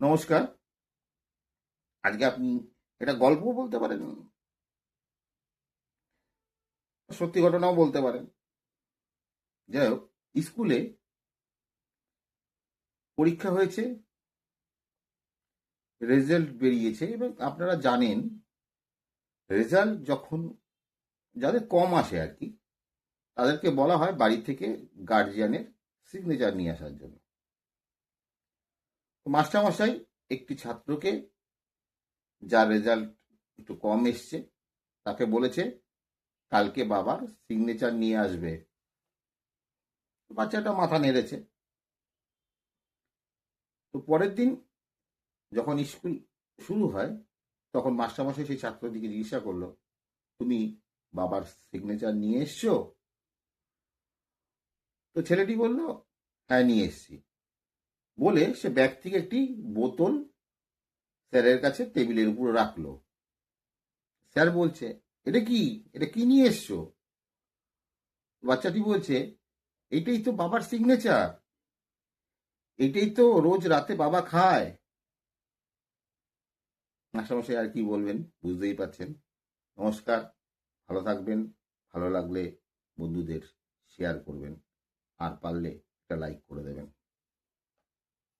নমস্কার। আজকে আপনি এটা গল্প বলতে পারেন, সত্যি ঘটনাও বলতে পারেন। যাই হোক, স্কুলে পরীক্ষা হয়েছে, রেজাল্ট বেরিয়েছে এবং আপনারা জানেন রেজাল্ট যখন যাদের কম আসে আর কি, তাদেরকে বলা হয় বাড়ি থেকে গার্জিয়ানের সিগনেচার নিয়ে আসার জন্য। তো মাস্টারমশাই একটি ছাত্রকে, যার রেজাল্ট একটু কম এসছে, তাকে বলেছে কালকে বাবার সিগনেচার নিয়ে আসবে। বাচ্চাটা মাথা নেড়েছে। তো পরের দিন যখন স্কুল শুরু হয়, তখন মাস্টারমশাই সেই ছাত্রটিকে জিজ্ঞাসা করলো, তুমি বাবার সিগনেচার নিয়ে এসছো? তো ছেলেটি বলল, হ্যাঁ নিয়ে এসছি। বলে সে ব্যাগ থেকে একটি বোতল স্যারের কাছে টেবিলের উপর রাখলো। স্যার বলছে, এটা কি, এটা কি নিয়ে এসছো? বাচ্চাটি বলছে, এটাই তো বাবার সিগনেচার, এটাই তো রোজ রাতে বাবা খায়। মাস্টারমশাই আর কি বলবেন, বুঝতেই পারছেন। নমস্কার, ভালো থাকবেন। ভালো লাগলে বন্ধুদের শেয়ার করবেন, আর পারলে একটা লাইক করে দেবেন।